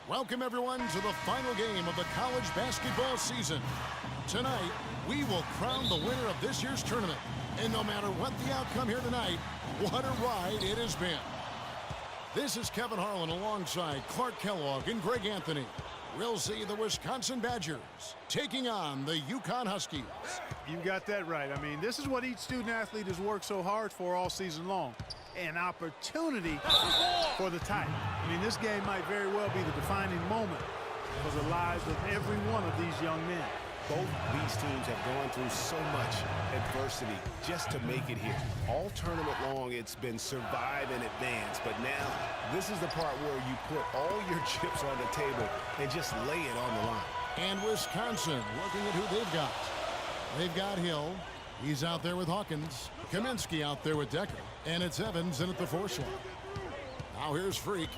Welcome, everyone, to the final game of the college basketball season. Tonight, we will crown the winner of this year's tournament. And no matter what the outcome here tonight, what a ride it has been. This is Kevin Harlan alongside Clark Kellogg and Greg Anthony. We'll see the Wisconsin Badgers taking on the Yukon Huskies. You got that right. I mean, this is what each student athlete has worked so hard for all season long. An opportunity for the title. I mean, this game might very well be the defining moment for the lives of every one of these young men. Both these teams have gone through so much adversity just to make it here. All tournament long, it's been survive and advance. But now, this is the part where you put all your chips on the table and just lay it on the line. And Wisconsin looking at who they've got. They've got Hill. He's out there with Hawkins. Kaminsky out there with Decker. And it's Evans in at the 4 slot. Now here's Freak.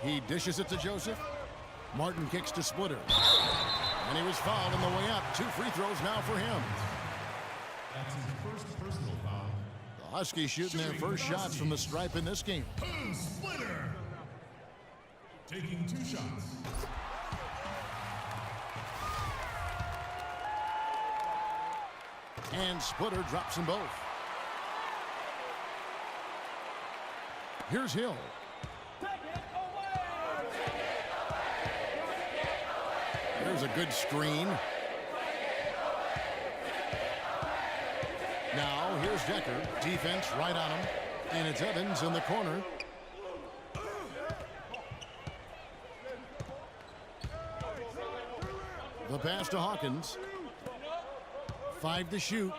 He dishes it to Joseph. Martin kicks to Splitter. And he was fouled on the way up. 2 free throws now for him. That's his first personal foul. The Huskies shooting their first shots from the stripe in this game. Boom, Splitter. Taking 2 shots. And Splitter drops them both. Here's Hill. There's a good screen. Now here's Decker. Defense right on him. And it's Evans in the corner. The pass to Hawkins. 5 to shoot.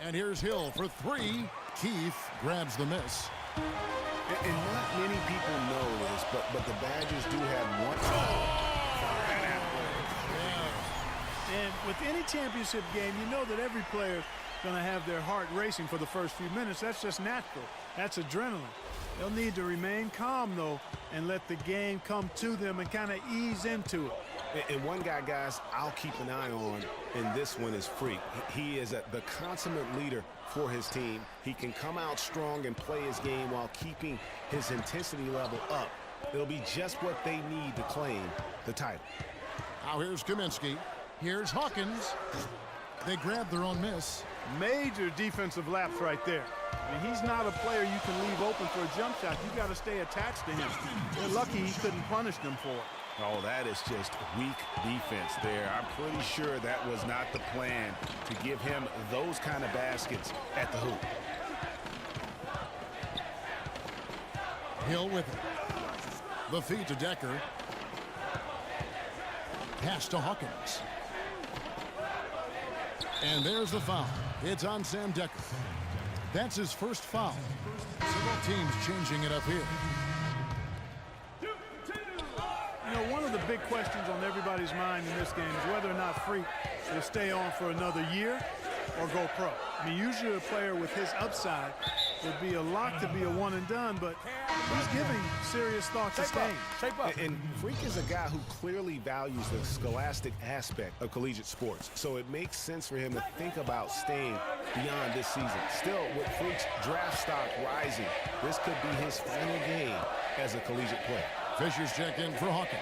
And here's Hill for 3. Keith grabs the miss. And not many people know this, but the Badgers do have one. And with any championship game, you know that every player is going to have their heart racing for the first few minutes. That's just natural. That's adrenaline. They'll need to remain calm, though, and let the game come to them and kind of ease into it. And one guy, guys, I'll keep an eye on in this one is Freak. He is the consummate leader for his team. He can come out strong and play his game while keeping his intensity level up. It'll be just what they need to claim the title. Now here's Kaminsky. Here's Hawkins. They grab their own miss. Major defensive lapse right there. I mean, he's not a player you can leave open for a jump shot. You got to stay attached to him. They're lucky he couldn't punish them for it. Oh, that is just weak defense there. I'm pretty sure that was not the plan to give him those kind of baskets at the hoop. Hill with it. The feed to Decker. Pass to Hawkins. And there's the foul. It's on Sam Decker. That's his first foul. Several teams changing it up here. You know, one of the big questions on everybody's mind in this game is whether or not Freak will stay on for another year or go pro. I mean, usually a player with his upside would be a lock to be a one and done, but he's giving serious thought to staying. And Freak is a guy who clearly values the scholastic aspect of collegiate sports, so it makes sense for him to think about staying beyond this season. Still, with Freak's draft stock rising, this could be his final game as a collegiate player. Fisher's checked in for Hawkins.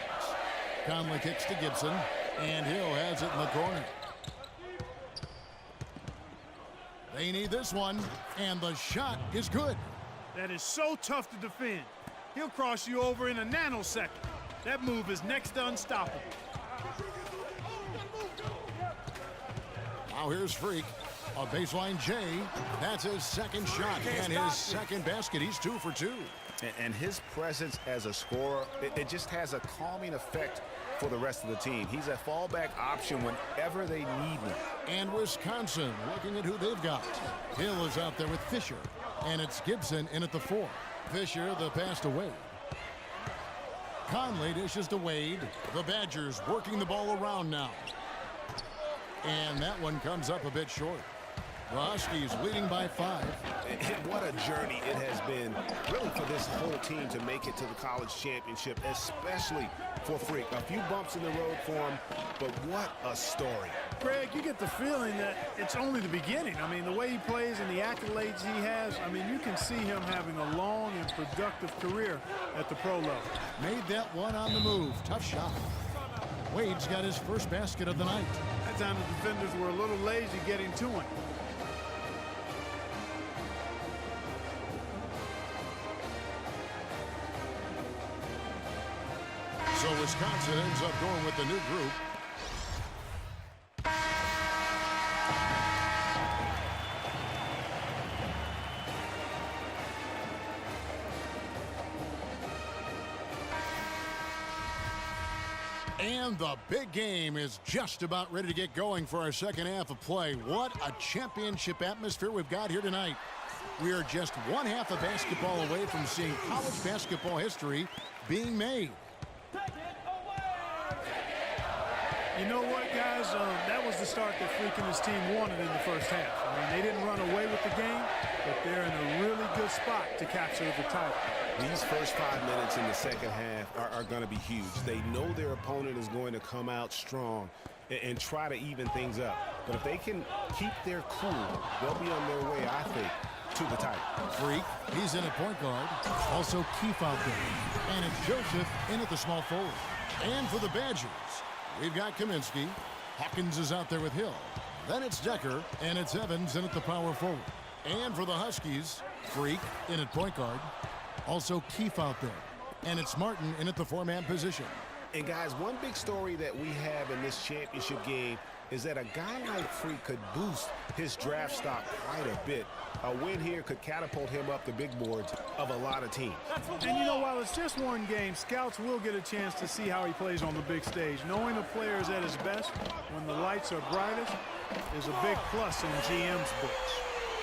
Conley kicks to Gibson, and Hill has it in the corner. They need this one, and the shot is good. That is so tough to defend. He'll cross you over in a nanosecond. That move is next to unstoppable. Now here's Freak. A baseline J. That's his second shot and his second basket. He's 2 for 2. And his presence as a scorer, it just has a calming effect for the rest of the team. He's a fallback option whenever they need him. And Wisconsin looking at who they've got. Hill is out there with Fisher. And it's Gibson in at the 4. Fisher, the pass to Wade. Conley dishes to Wade. The Badgers working the ball around now. And that one comes up a bit short. The Huskies leading by 5. And what a journey it has been, really for this whole team to make it to the college championship, especially for Freak. A few bumps in the road for him, but what a story. Greg, you get the feeling that it's only the beginning. I mean, the way he plays and the accolades he has, I mean, you can see him having a long and productive career at the pro level. Made that one on the move. Tough shot. Wade's got his first basket of the night. That time the defenders were a little lazy getting to him. So Wisconsin ends up going with the new group. And the big game is just about ready to get going for our second half of play. What a championship atmosphere we've got here tonight. We are just one half of basketball away from seeing college basketball history being made. You know what, guys? That was the start that Freak and his team wanted in the first half. I mean, they didn't run away with the game, but they're in a really good spot to capture the title. These first 5 minutes in the second half are going to be huge. They know their opponent is going to come out strong and try to even things up. But if they can keep their cool, they'll be on their way, I think, to the title. Freak, he's in at point guard. Also Keefe out there. And it's Joseph in at the small forward. And for the Badgers, we've got Kaminsky. Hawkins is out there with Hill. Then it's Decker, and it's Evans in at the power forward. And for the Huskies, Freak in at point guard. Also Keefe out there. And it's Martin in at the four-man position. And guys, one big story that we have in this championship game is that a guy like Freak could boost his draft stock quite a bit. A win here could catapult him up the big boards of a lot of teams. And you know, while it's just one game, scouts will get a chance to see how he plays on the big stage. Knowing a player is at his best when the lights are brightest is a big plus in GM's books.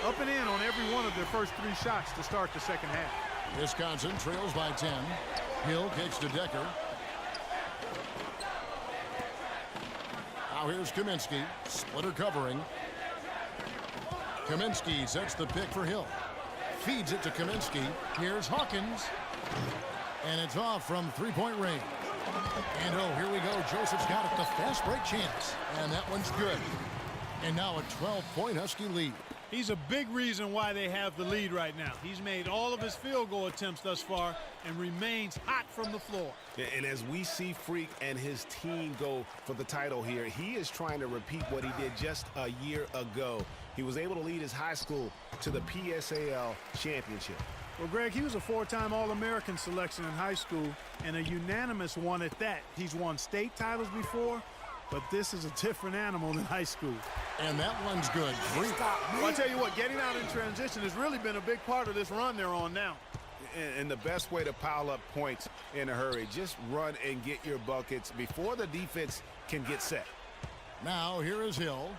Up and in on every one of their first 3 shots to start the second half. Wisconsin trails by 10. Hill kicks to Decker. Now here's Kaminsky. Splitter covering. Kaminsky sets the pick for Hill. Feeds it to Kaminsky. Here's Hawkins. And it's off from three-point range. And oh, here we go. Joseph's got it. The fast break chance. And that one's good. And now a 12-point Husky lead. He's a big reason why they have the lead right now. He's made all of his field goal attempts thus far and remains hot from the floor. And as we see Freak and his team go for the title here, he is trying to repeat what he did just a year ago. He was able to lead his high school to the PSAL championship. Well, Greg, he was a 4-time All-American selection in high school and a unanimous one at that. He's won state titles before, but this is a different animal than high school. And that one's good. Well, I tell you what, getting out in transition has really been a big part of this run they're on now. And the best way to pile up points in a hurry, just run and get your buckets before the defense can get set. Now here is Hill.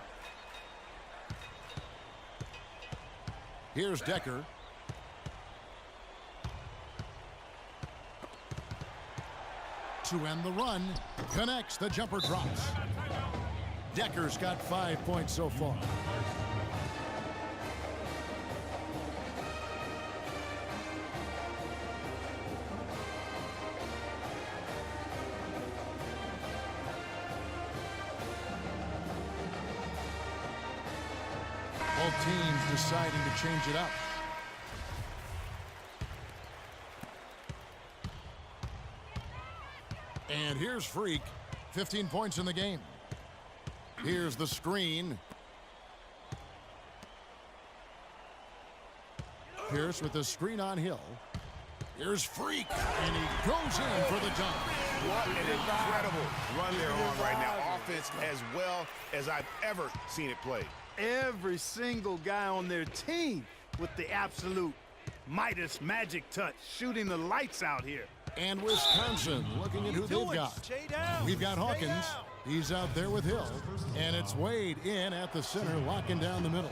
Here's Decker. To end the run, connects, the jumper drops. Decker's got 5 points so far. Both teams deciding to change it up. And here's Freak, 15 points in the game. Here's the screen. Pierce with the screen on Hill. Here's Freak, and he goes in for the dunk. What an incredible run they're on right now. Offense as well as I've ever seen it played. Every single guy on their team with the absolute Midas magic touch, shooting the lights out here. And Wisconsin looking at who they've got. We've got Hawkins. He's out there with Hill. And it's Wade in at the center, locking down the middle.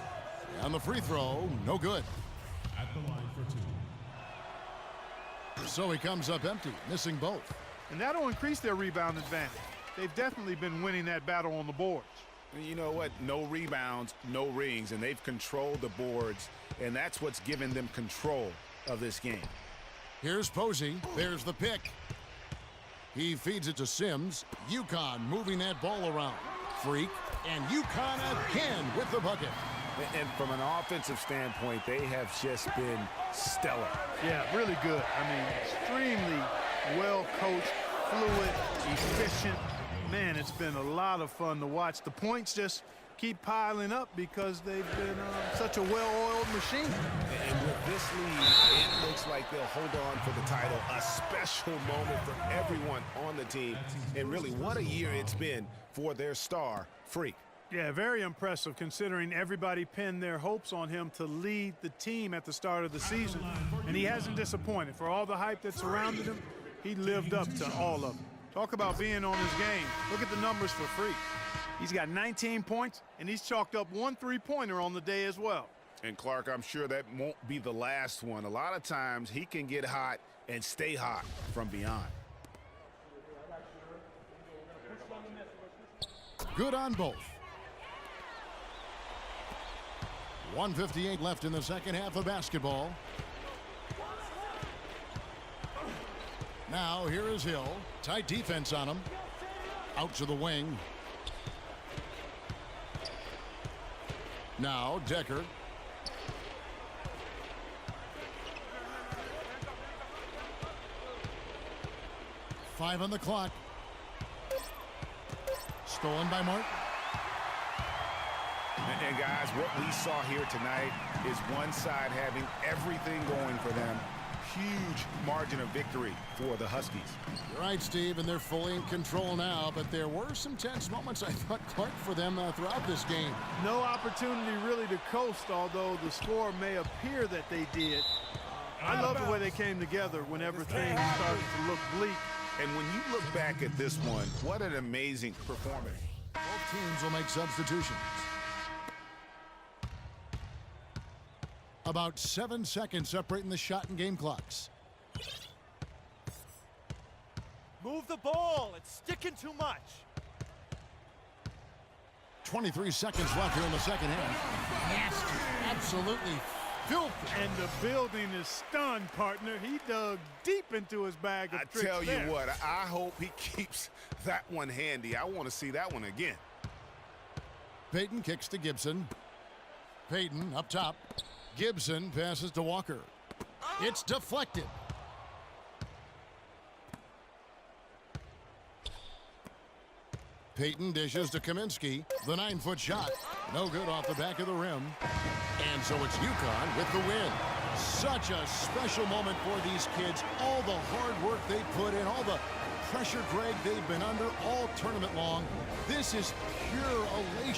And the free throw, no good. At the line for 2. So he comes up empty, missing both. And that'll increase their rebound advantage. They've definitely been winning that battle on the boards. You know what? No rebounds, no rings, and they've controlled the boards, and that's what's given them control of this game. Here's Posey. There's the pick. He feeds it to Sims. UConn moving that ball around. Freak. And UConn again with the bucket. And from an offensive standpoint, they have just been stellar. Yeah, really good. I mean, extremely well-coached, fluid, efficient. Man, it's been a lot of fun to watch. The points just keep piling up because they've been such a well-oiled machine. And with this lead, it looks like they'll hold on for the title. A special moment for everyone on the team. And really, what a year it's been for their star, Freak. Yeah, very impressive considering everybody pinned their hopes on him to lead the team at the start of the season. And he hasn't disappointed. For all the hype that surrounded him, he lived up to all of it. Talk about being on his game. Look at the numbers for Freak. He's got 19 points, and he's chalked up 1 3-pointer on the day as well. And Clark, I'm sure that won't be the last one. A lot of times he can get hot and stay hot from beyond. Good on both. 1:58 left in the second half of basketball. Now here is Hill. Tight defense on him. Out to the wing. Now Decker. Five on the clock. Stolen by Martin. And guys, what we saw here tonight is one side having everything going for them. Huge margin of victory for the Huskies. You're right, Steve, and they're fully in control now, but there were some tense moments, I thought, Clark, for them throughout this game. No opportunity really to coast, although the score may appear that they did. I love the way they came together whenever things started to look bleak. And when you look back at this one, what an amazing performance. Both teams will make substitutions. About 7 seconds separating the shot and game clocks. Move the ball. It's sticking too much. 23 seconds left here in the second half. Nasty. Absolutely filthy. And the building is stunned, partner. He dug deep into his bag of tricks. I tell you there. what, I hope he keeps that one handy. I want to see that one again. Payton kicks to Gibson. Payton up top. Gibson passes to Walker. It's deflected. Payton dishes to Kaminsky. The 9-foot shot. No good off the back of the rim. And so it's UConn with the win. Such a special moment for these kids. All the hard work they put in, all the pressure, Greg, they've been under all tournament long. This is pure elation.